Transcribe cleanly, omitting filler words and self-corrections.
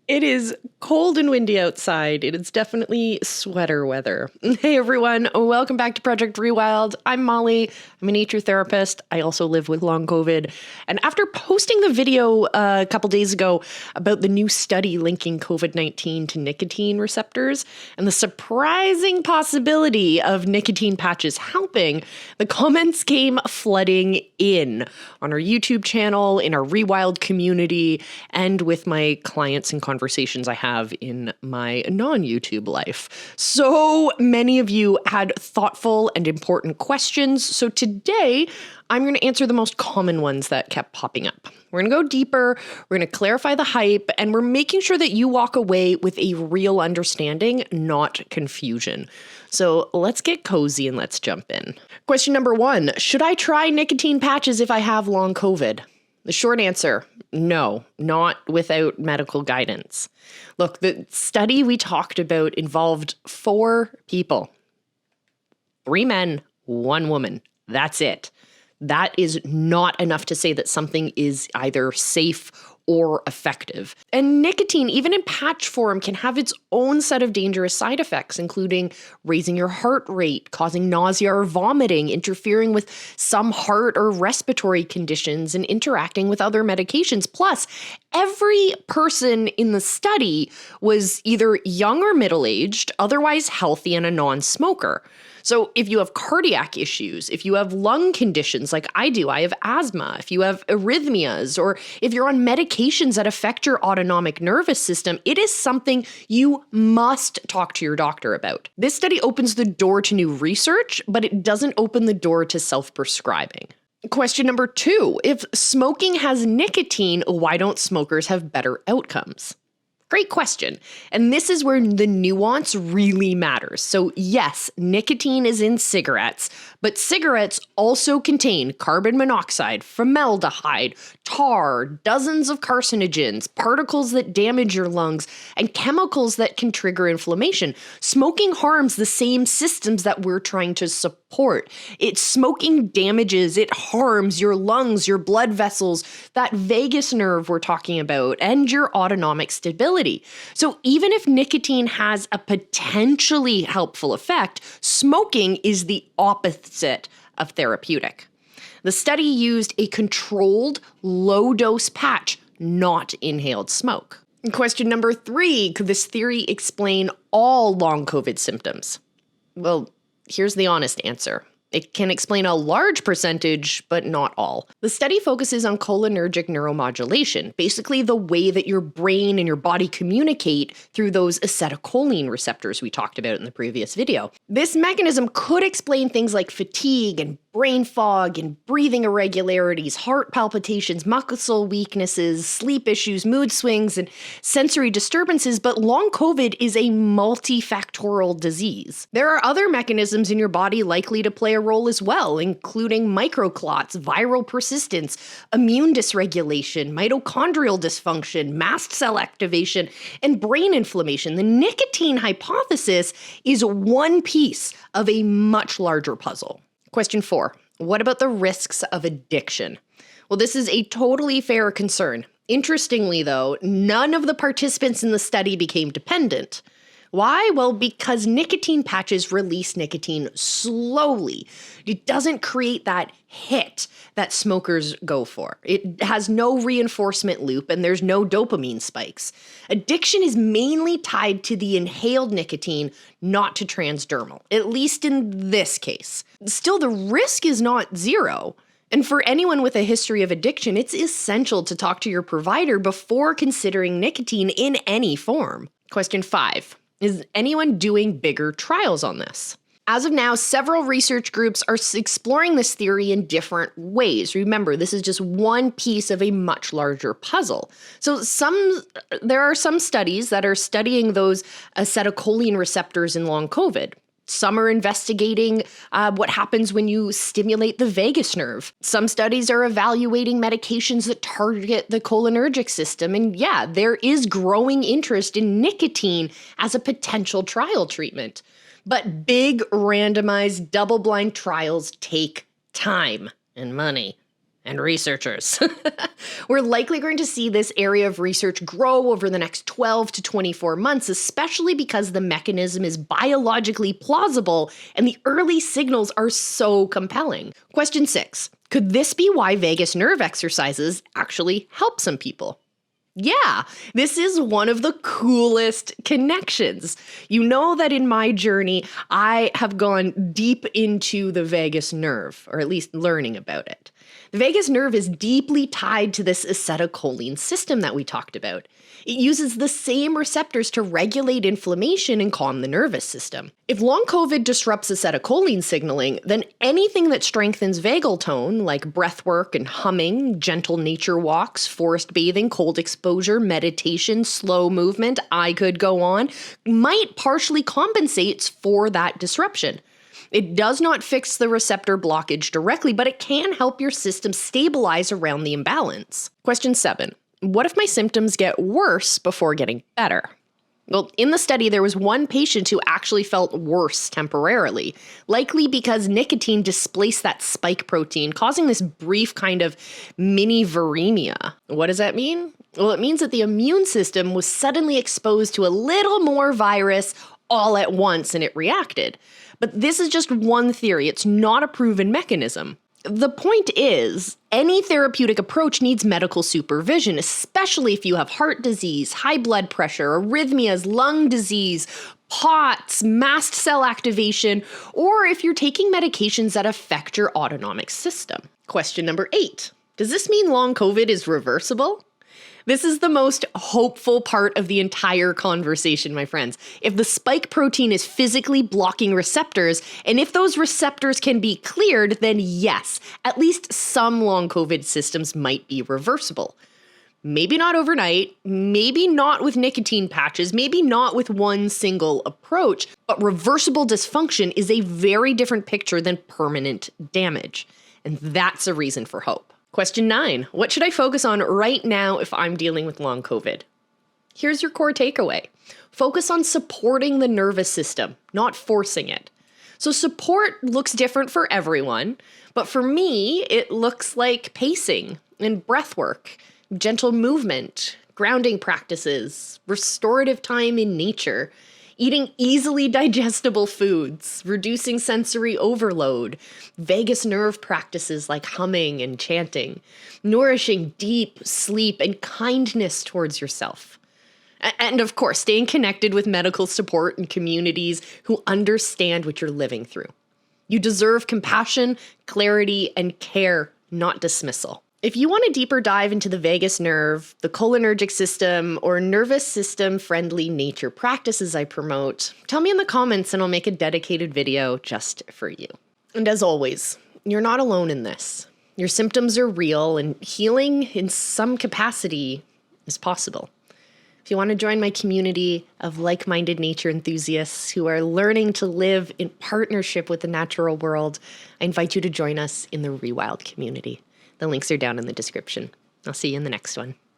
It is cold and windy outside. It is definitely sweater weather. Hey everyone, welcome back to Project Rewild. I'm Molly. I'm a nature therapist. I also live with long COVID. And after posting the video a couple days ago about the new study linking COVID-19 to nicotine receptors and the surprising possibility of nicotine patches helping, the comments came flooding in on our YouTube channel, in our Rewild community, and with my clients and conversations I have in my non-YouTube life. So many of you had thoughtful and important questions. So today, I'm going to answer the most common ones that kept popping up. We're going to go deeper, we're going to clarify the hype, and we're making sure that you walk away with a real understanding, not confusion. So let's get cozy and let's jump in. Question number 1, should I try nicotine patches if I have long COVID? The short answer, no, not without medical guidance. Look, the study we talked about involved 4 people. 3 men, 1 woman. That's it. That is not enough to say that something is either safe or effective. And nicotine, even in patch form, can have its own set of dangerous side effects, including raising your heart rate, causing nausea or vomiting, interfering with some heart or respiratory conditions, and interacting with other medications. Plus, every person in the study was either young or middle-aged, otherwise healthy, and a non-smoker. So if you have cardiac issues, if you have lung conditions like I do, I have asthma, if you have arrhythmias, or if you're on medications that affect your autonomic nervous system, it is something you must talk to your doctor about. This study opens the door to new research, but it doesn't open the door to self-prescribing. Question number 2, if smoking has nicotine, why don't smokers have better outcomes? Great question. And this is where the nuance really matters. So yes, nicotine is in cigarettes, but cigarettes also contain carbon monoxide, formaldehyde, tar, dozens of carcinogens, particles that damage your lungs, and chemicals that can trigger inflammation. Smoking harms the same systems that we're trying to support. Smoking damages, it harms your lungs, your blood vessels, that vagus nerve we're talking about, and your autonomic stability. So even if nicotine has a potentially helpful effect, smoking is the opposite of therapeutic. The study used a controlled, low-dose patch, not inhaled smoke. Question number 3, could this theory explain all long COVID symptoms? Well, here's the honest answer. It can explain a large percentage, but not all. The study focuses on cholinergic neuromodulation, basically the way that your brain and your body communicate through those acetylcholine receptors we talked about in the previous video. This mechanism could explain things like fatigue and brain fog and breathing irregularities, heart palpitations, muscle weaknesses, sleep issues, mood swings, and sensory disturbances, but long COVID is a multifactorial disease. There are other mechanisms in your body likely to play a role as well, including microclots, viral persistence, immune dysregulation, mitochondrial dysfunction, mast cell activation, and brain inflammation. The nicotine hypothesis is one piece of a much larger puzzle. Question 4, what about the risks of addiction? Well, this is a totally fair concern. Interestingly, though, none of the participants in the study became dependent. Why? Well, because nicotine patches release nicotine slowly. It doesn't create that hit that smokers go for. It has no reinforcement loop and there's no dopamine spikes. Addiction is mainly tied to the inhaled nicotine, not to transdermal, at least in this case. Still, the risk is not zero. And for anyone with a history of addiction, it's essential to talk to your provider before considering nicotine in any form. Question 5. Is anyone doing bigger trials on this? As of now, several research groups are exploring this theory in different ways. Remember, this is just one piece of a much larger puzzle. So there are some studies that are studying those acetylcholine receptors in long COVID. Some are investigating what happens when you stimulate the vagus nerve. Some studies are evaluating medications that target the cholinergic system. And yeah, there is growing interest in nicotine as a potential trial treatment. But big randomized double-blind trials take time and money. and researchers. We're likely going to see this area of research grow over the next 12 to 24 months, especially because the mechanism is biologically plausible and the early signals are so compelling. Question 6. Could this be why vagus nerve exercises actually help some people? Yeah, this is one of the coolest connections. You know that in my journey, I have gone deep into the vagus nerve, or at least learning about it. The vagus nerve is deeply tied to this acetylcholine system that we talked about. It uses the same receptors to regulate inflammation and calm the nervous system. If long COVID disrupts acetylcholine signaling, then anything that strengthens vagal tone, like breath work and humming, gentle nature walks, forest bathing, cold exposure, meditation, slow movement, I could go on, might partially compensate for that disruption. It does not fix the receptor blockage directly, but it can help your system stabilize around the imbalance. Question 7. What if my symptoms get worse before getting better? Well, in the study, there was one patient who actually felt worse temporarily, likely because nicotine displaced that spike protein, causing this brief kind of mini viremia. What does that mean? Well, it means that the immune system was suddenly exposed to a little more virus all at once and it reacted. But this is just one theory. It's not a proven mechanism. The point is, any therapeutic approach needs medical supervision, especially if you have heart disease, high blood pressure, arrhythmias, lung disease, POTS, mast cell activation, or if you're taking medications that affect your autonomic system. Question number 8. Does this mean long COVID is reversible? This is the most hopeful part of the entire conversation, my friends. If the spike protein is physically blocking receptors, and if those receptors can be cleared, then yes, at least some long COVID systems might be reversible. Maybe not overnight, maybe not with nicotine patches, maybe not with one single approach, but reversible dysfunction is a very different picture than permanent damage. And that's a reason for hope. Question 9. What should I focus on right now if I'm dealing with long COVID? Here's your core takeaway. Focus on supporting the nervous system, not forcing it. So support looks different for everyone, but for me, it looks like pacing and breath work, gentle movement, grounding practices, restorative time in nature, eating easily digestible foods, reducing sensory overload, vagus nerve practices like humming and chanting, nourishing deep sleep and kindness towards yourself. And of course, staying connected with medical support and communities who understand what you're living through. You deserve compassion, clarity, and care, not dismissal. If you want a deeper dive into the vagus nerve, the cholinergic system, or nervous system-friendly nature practices I promote, tell me in the comments and I'll make a dedicated video just for you. And as always, you're not alone in this. Your symptoms are real and healing in some capacity is possible. If you want to join my community of like-minded nature enthusiasts who are learning to live in partnership with the natural world, I invite you to join us in the Rewild community. The links are down in the description. I'll see you in the next one.